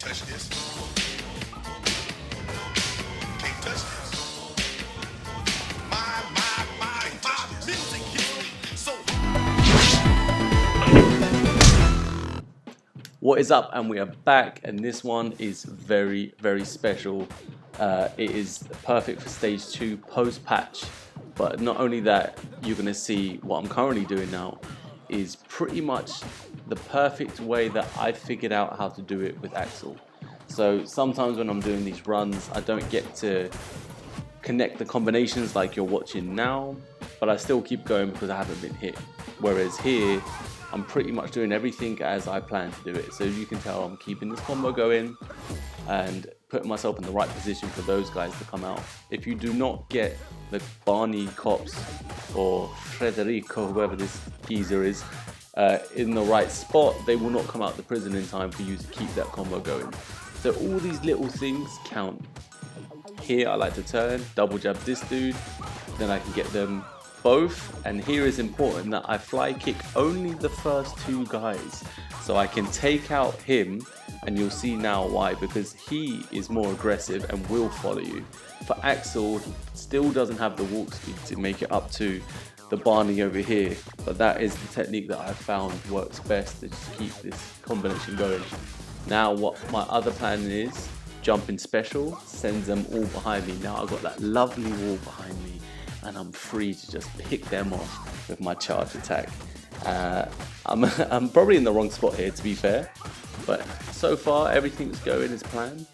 touch this. Can't touch this. My music hits me so. What is up? And we are back, and this one is very, very special. It is perfect for stage 2 post-patch, but not only that, you're going to see what I'm currently doing now is pretty much the perfect way that I figured out how to do it with Axel. So sometimes when I'm doing these runs, I don't get to connect the combinations like you're watching now, but I still keep going because I haven't been hit. Whereas here, I'm pretty much doing everything as I plan to do it. So as you can tell, I'm keeping this combo going and putting myself in the right position for those guys to come out. If you do not get the Barney cops or Federico, whoever this geezer is, in the right spot, they will not come out the prison in time for you to keep that combo going. So all these little things count. Here I like to turn, double jab this dude, then I can get them both, and here is important that I fly kick only the first 2 guys, so I can take out him, and you'll see now why, because he is more aggressive and will follow you. For Axel, he still doesn't have the walk speed to make it up to the Barney over here, but that is the technique that I've found works best to just keep this combination going. Now what my other plan is, jumping special, sends them all behind me. Now I've got that lovely wall behind me, and I'm free to just pick them off with my charge attack. I'm probably in the wrong spot here, to be fair, but so far everything's going as planned.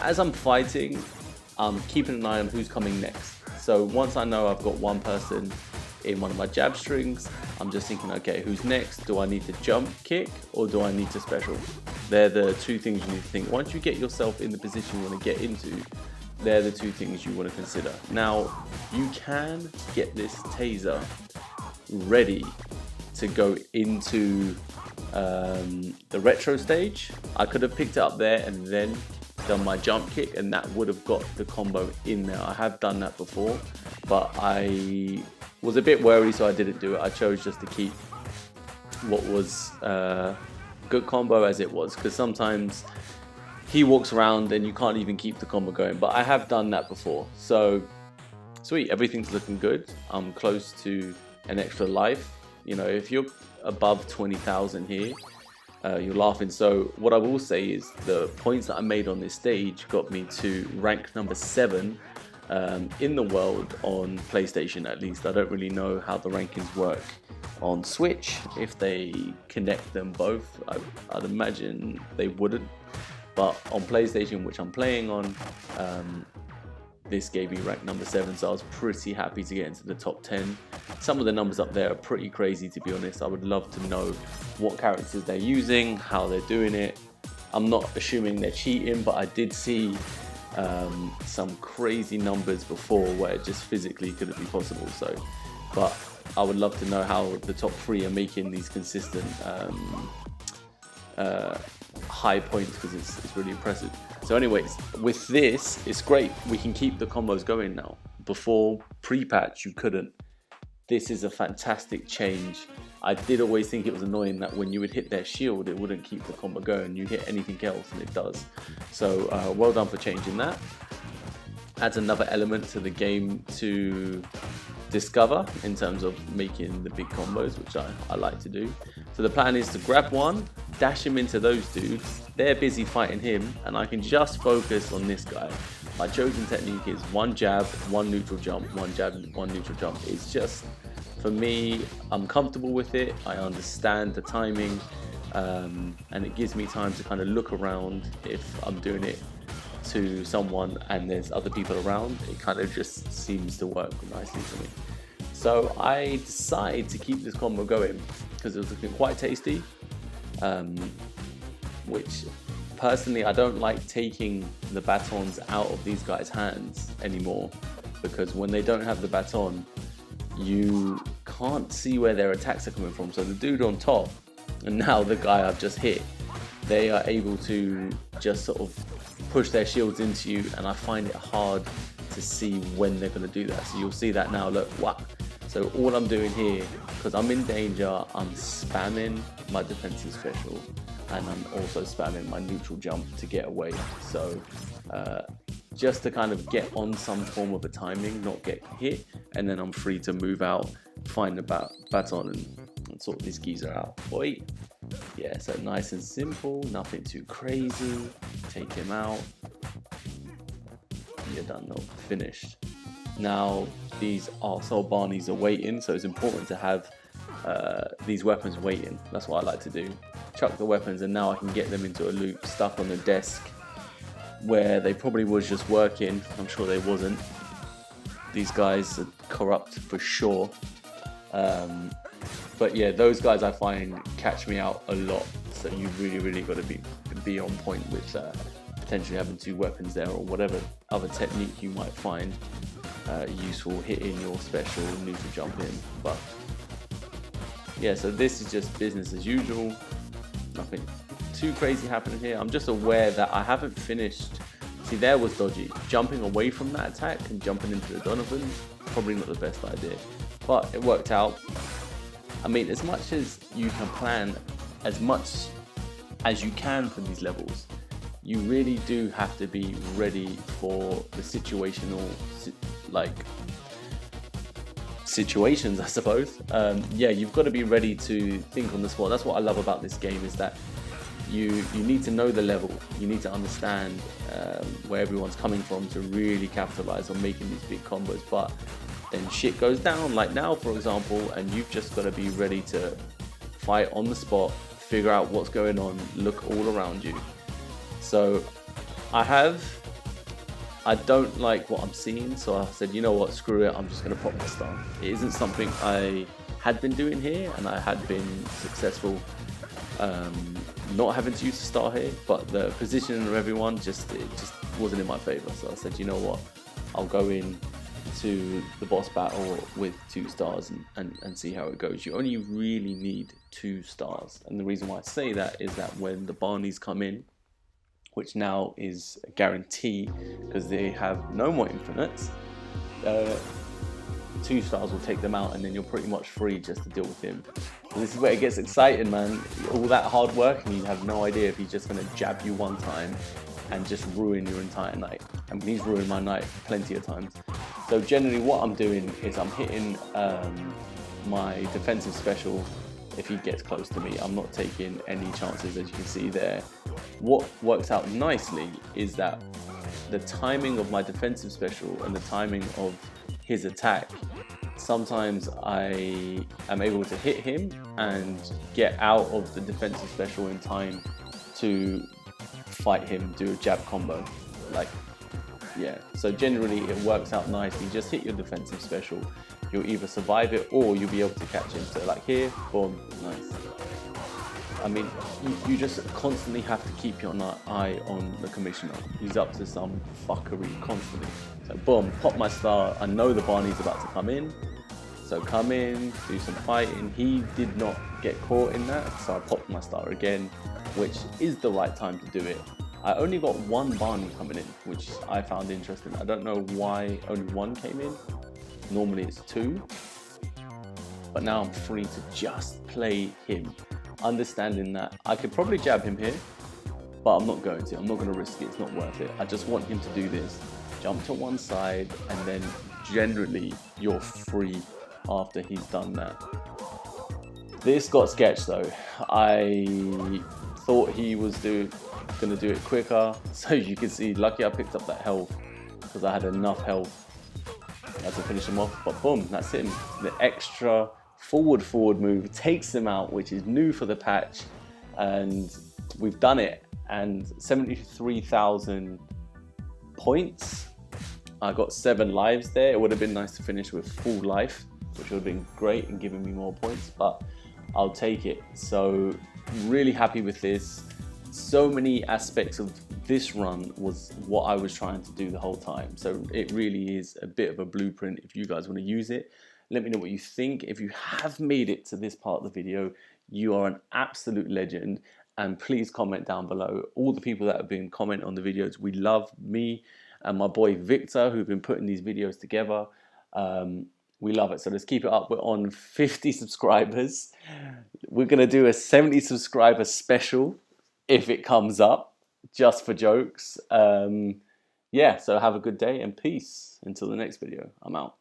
As I'm fighting, I'm keeping an eye on who's coming next. So once I know I've got one person in one of my jab strings, I'm just thinking, okay, who's next? Do I need to jump kick or do I need to special? They're the 2 things you need to think. Once you get yourself in the position you want to get into, they're the 2 things you want to consider. Now, you can get this taser ready to go into the retro stage. I could have picked it up there and then done my jump kick, and that would have got the combo in there. I have done that before, but I was a bit wary, so I didn't do it. I chose just to keep what was good combo as it was, because sometimes he walks around and you can't even keep the combo going, but I have done that before. So sweet, everything's looking good. I'm close to an extra life. You know, if you're above 20,000 here, you're laughing. So what I will say is the points that I made on this stage got me to rank number 7 in the world on PlayStation, at least. I don't really know how the rankings work on Switch, if they connect them both. I'd imagine they wouldn't. But on PlayStation, which I'm playing on, this gave me rank number 7, so I was pretty happy to get into the top 10. Some of the numbers up there are pretty crazy, to be honest. I would love to know what characters they're using, how they're doing it. I'm not assuming they're cheating, but I did see some crazy numbers before where it just physically couldn't be possible. So, but I would love to know how the top 3 are making these consistent high points, because it's really impressive. So anyways, with this, it's great. We can keep the combos going now. Before pre-patch, you couldn't. This is a fantastic change. I did always think it was annoying that when you would hit their shield, it wouldn't keep the combo going. You hit anything else and it does. So well done for changing that. Adds another element to the game to discover in terms of making the big combos, which I like to do. So the plan is to grab one, dash him into those dudes. They're busy fighting him, and I can just focus on this guy. My chosen technique is 1 jab, 1 neutral jump, 1 jab, 1 neutral jump. It's just, for me, I'm comfortable with it. I understand the timing, and it gives me time to kind of look around. If I'm doing it to someone and there's other people around, it kind of just seems to work nicely for me. So I decided to keep this combo going because it was looking quite tasty, which personally I don't like taking the batons out of these guys' hands anymore, because when they don't have the baton, you can't see where their attacks are coming from. So the dude on top and now the guy I've just hit, they are able to just sort of push their shields into you, and I find it hard to see when they're going to do that. So you'll see that now, look, whack. So all I'm doing here, because I'm in danger, I'm spamming my defensive special. and I'm also spamming my neutral jump to get away. So just to kind of get on some form of a timing, not get hit, and then I'm free to move out, find the baton, and sort this geezer out. Oi. Yeah, so nice and simple, nothing too crazy. Take him out. You're done, no, finished. Now these arsehole Barneys are waiting, so it's important to have these weapons waiting. That's what I like to do. Chuck the weapons, and now I can get them into a loop stuck on the desk where they probably was just working. I'm sure they wasn't. These guys are corrupt for sure. But yeah, those guys I find catch me out a lot. So you really got to be on point with potentially having two weapons there, or whatever other technique you might find useful, hitting your special, neutral jump in. But yeah, so this is just business as usual. Nothing too crazy happening here. I'm just aware that I haven't finished. See, there was dodgy. Jumping away from that attack and jumping into the Donovan, probably not the best idea. But it worked out. I mean, as much as you can plan as much as you can for these levels, you really do have to be ready for the situational, situations, I suppose. Yeah, you've got to be ready to think on the spot. That's what I love about this game, is that you need to know the level. You need to understand where everyone's coming from to really capitalize on making these big combos. But then shit goes down, like now for example, and you've just got to be ready to fight on the spot, figure out what's going on, look all around you. So I don't like what I'm seeing, so I said, you know what, screw it, I'm just going to pop my star. It isn't something I had been doing here, and I had been successful not having to use the star here, but the positioning of everyone just wasn't in my favor. So I said, you know what, I'll go in to the boss battle with 2 stars and see how it goes. You only really need 2 stars, and the reason why I say that is that when the Barneys come in, which now is a guarantee because they have no more infinites, 2 stars will take them out, and then you're pretty much free just to deal with him. So this is where it gets exciting, man. All that hard work, and you have no idea if he's just going to jab you one time and just ruin your entire night. I mean, he's ruined my night plenty of times. So generally what I'm doing is I'm hitting my defensive special if he gets close to me. I'm not taking any chances, as you can see there. What works out nicely is that the timing of my defensive special and the timing of his attack, sometimes I am able to hit him and get out of the defensive special in time to fight him, do a jab combo. Yeah, so generally it works out nicely. Just hit your defensive special, you'll either survive it or you'll be able to catch him. So like here, boom, nice. I mean, you just constantly have to keep your eye on the commissioner. He's up to some fuckery constantly. So boom, pop my star. I know the Barney's about to come in. So come in, do some fighting. He did not get caught in that, so I popped my star again, which is the right time to do it. I only got 1 Barney coming in, which I found interesting. I don't know why only 1 came in. Normally it's 2. But now I'm free to just play him, understanding that I could probably jab him here, but I'm not going to. I'm not going to risk it. It's not worth it. I just want him to do this. Jump to one side, and then generally you're free after he's done that. This got sketched though. I thought he was gonna do it quicker, so you can see, lucky I picked up that health because I had enough health to finish him off. But boom, that's him. The extra forward move takes him out, which is new for the patch, and we've done it. And 73,000 points. I got 7 lives there. It would have been nice to finish with full life, which would have been great and given me more points, but I'll take it. So really happy with this. So many aspects of this run was what I was trying to do the whole time. So it really is a bit of a blueprint if you guys want to use it. Let me know what you think. If you have made it to this part of the video, you are an absolute legend. And please comment down below. All the people that have been commenting on the videos, we love, me and my boy Victor, who've been putting these videos together. We love it. So let's keep it up. We're on 50 subscribers. We're going to do a 70 subscriber special. if it comes up, just for jokes. Yeah, so have a good day and peace. Until the next video, I'm out.